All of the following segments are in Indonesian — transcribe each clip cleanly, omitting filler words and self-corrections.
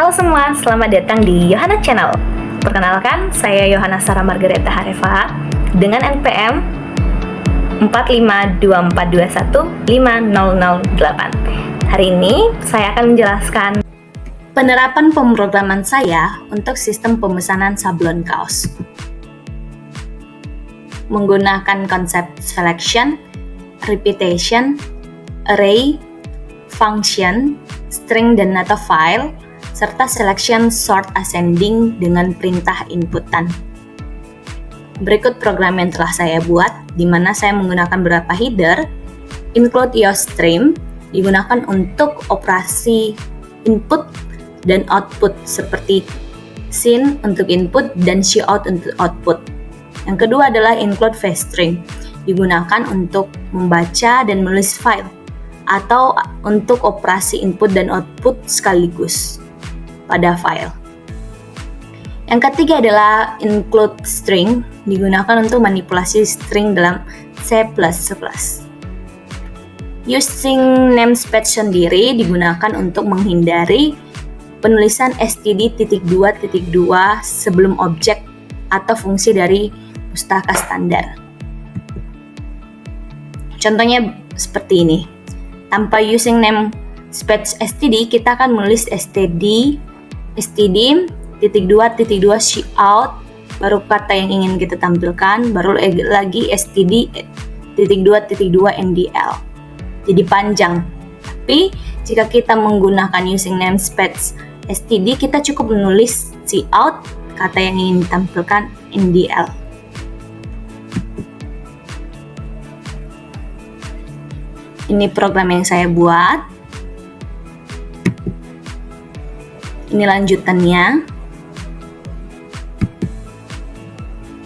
Halo semua, selamat datang di Yohana Channel. Perkenalkan, saya Yohana Sarah Margareta Hareva dengan NPM 45242150008. Hari ini saya akan menjelaskan penerapan pemrograman saya untuk sistem pemesanan sablon kaos. Menggunakan konsep selection, repetition, array, function, string dan data file, serta selection sort ascending dengan perintah inputan. Berikut program yang telah saya buat, di mana saya menggunakan beberapa header. Include your stream digunakan untuk operasi input dan output seperti syn untuk input dan cout untuk output. Yang kedua adalah include face string, digunakan untuk membaca dan menulis file atau untuk operasi input dan output sekaligus pada file. Yang ketiga adalah include string, digunakan untuk manipulasi string dalam C++. Using namespace sendiri digunakan untuk menghindari penulisan std.2.2 sebelum objek atau fungsi dari pustaka standar. Contohnya seperti ini. Tanpa using namespace std, kita akan menulis std.2.2 cout, baru kata yang ingin kita tampilkan, baru lagi std.2.2 ndl. Jadi panjang. Tapi jika kita menggunakan using namespace std, kita cukup menulis cout, kata yang ingin ditampilkan ndl. Ini program yang saya buat. Ini lanjutannya.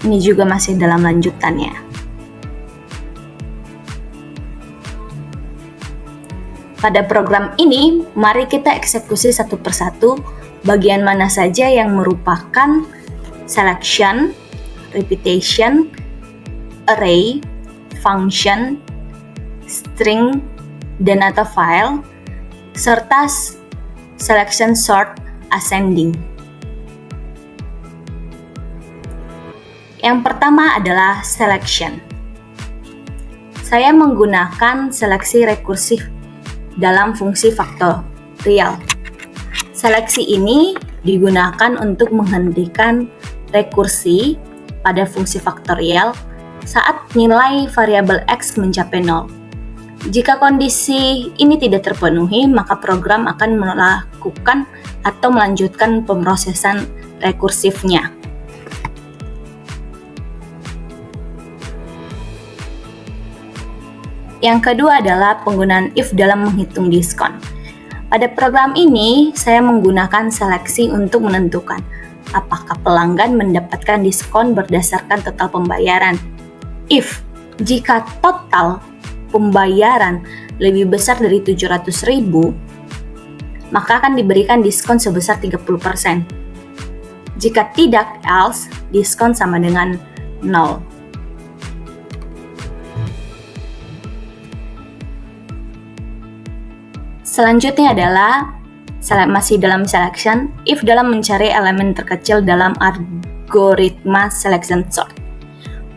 Ini juga masih dalam lanjutannya. Pada program ini, mari kita eksekusi satu persatu bagian mana saja yang merupakan selection, repetition, array, function, string, dan data file, serta selection sort ascending. Yang pertama adalah selection. Saya menggunakan seleksi rekursif dalam fungsi faktorial. Seleksi ini digunakan untuk menghentikan rekursi pada fungsi faktorial saat nilai variabel x mencapai 0. Jika kondisi ini tidak terpenuhi, maka program akan melakukan atau melanjutkan pemrosesan rekursifnya. Yang kedua adalah penggunaan if dalam menghitung diskon. Pada program ini, saya menggunakan seleksi untuk menentukan apakah pelanggan mendapatkan diskon berdasarkan total pembayaran. If, jika total pembayaran lebih besar dari 700.000, maka akan diberikan diskon sebesar 30%. Jika tidak, else, diskon sama dengan 0. Selanjutnya adalah masih dalam selection, if dalam mencari elemen terkecil dalam algoritma selection sort.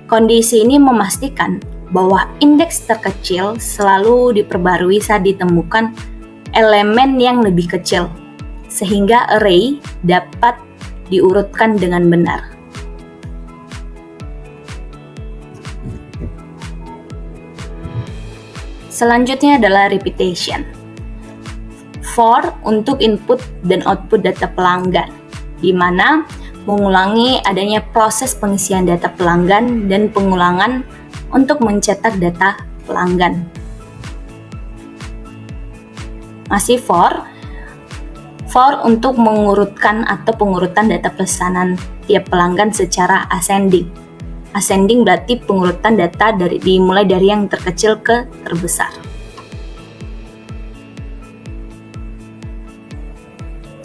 Kondisi ini memastikan bahwa indeks terkecil selalu diperbarui saat ditemukan elemen yang lebih kecil, sehingga array dapat diurutkan dengan benar. Selanjutnya adalah repetition. For untuk input dan output data pelanggan, di mana mengulangi adanya proses pengisian data pelanggan dan pengulangan untuk mencetak data pelanggan. Masih for untuk mengurutkan atau pengurutan data pesanan tiap pelanggan secara ascending. Ascending berarti pengurutan data dimulai dari yang terkecil ke terbesar.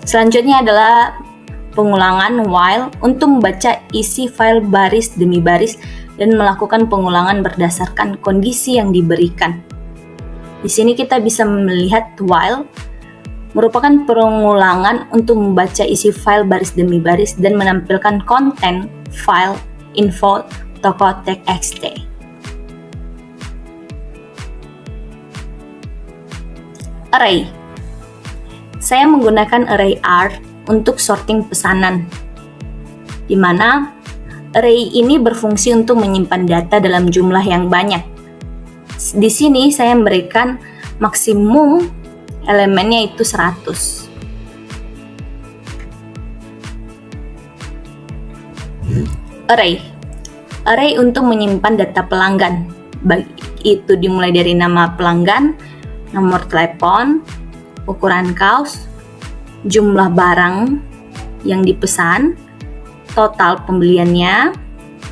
Selanjutnya adalah pengulangan while untuk membaca isi file baris demi baris dan melakukan pengulangan berdasarkan kondisi yang diberikan. Di sini kita bisa melihat while merupakan pengulangan untuk membaca isi file baris demi baris dan menampilkan konten file info toko txt. Array. Saya menggunakan array R untuk sorting pesanan, di mana array ini berfungsi untuk menyimpan data dalam jumlah yang banyak. Di sini saya memberikan maksimum elemennya itu 100. Array. Array untuk menyimpan data pelanggan, baik itu dimulai dari nama pelanggan, nomor telepon, ukuran kaos, jumlah barang yang dipesan, total pembeliannya,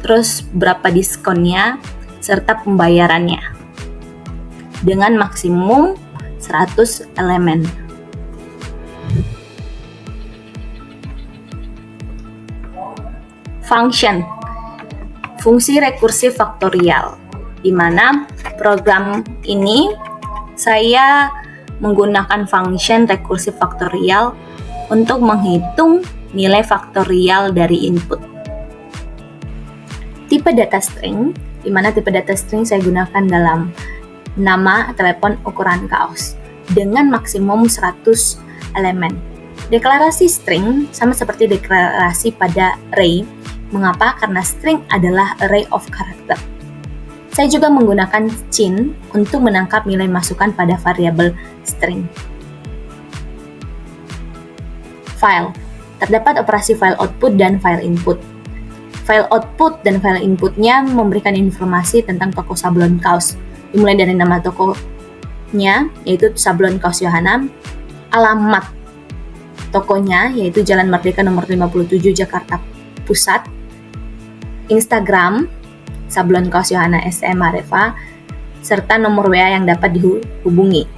terus berapa diskonnya, serta pembayarannya dengan maksimum 100 elemen. Function. Fungsi rekursif faktorial, di mana program ini saya menggunakan function rekursif faktorial untuk menghitung nilai faktorial dari input. Tipe data string, di mana tipe data string saya gunakan dalam nama, telepon, ukuran kaos dengan maksimum 100 elemen. Deklarasi string sama seperti deklarasi pada array. Mengapa? Karena string adalah array of character. Saya juga menggunakan cin untuk menangkap nilai masukan pada variabel string. File. Terdapat operasi file output dan file input. File output dan file inputnya memberikan informasi tentang toko sablon kaos, dimulai dari nama tokonya, yaitu Sablon Kaos Yohana, alamat tokonya, yaitu Jalan Merdeka nomor 57 Jakarta Pusat, Instagram, Sablon Kaos Yohana SM Areva, serta nomor WA yang dapat dihubungi.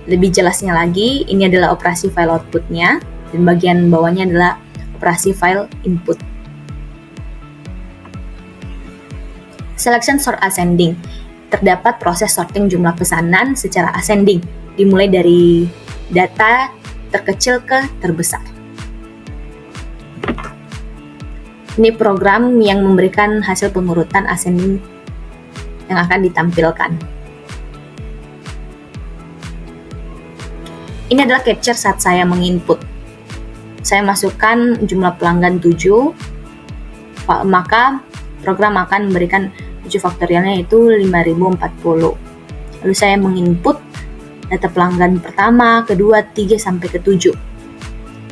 Lebih jelasnya lagi, ini adalah operasi file outputnya, dan bagian bawahnya adalah operasi file input. Selection sort ascending. Terdapat proses sorting jumlah pesanan secara ascending, dimulai dari data terkecil ke terbesar. Ini program yang memberikan hasil pengurutan ascending yang akan ditampilkan. Ini adalah capture saat saya menginput. Saya masukkan jumlah pelanggan 7, maka program akan memberikan 7 faktorialnya yaitu 5040. Lalu saya menginput data pelanggan pertama, kedua, 3, sampai ke 7.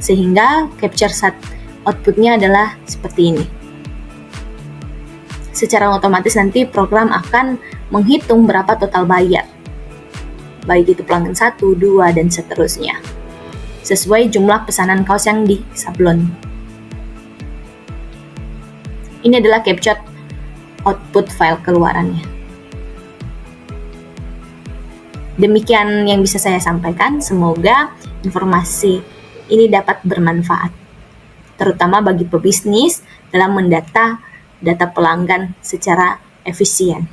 Sehingga capture saat outputnya adalah seperti ini. Secara otomatis nanti program akan menghitung berapa total bayar, baik itu pelanggan 1, 2, dan seterusnya, sesuai jumlah pesanan kaos yang di sablon. Ini adalah capture output file keluarannya. Demikian yang bisa saya sampaikan. Semoga informasi ini dapat bermanfaat, terutama bagi pebisnis dalam mendata data pelanggan secara efisien.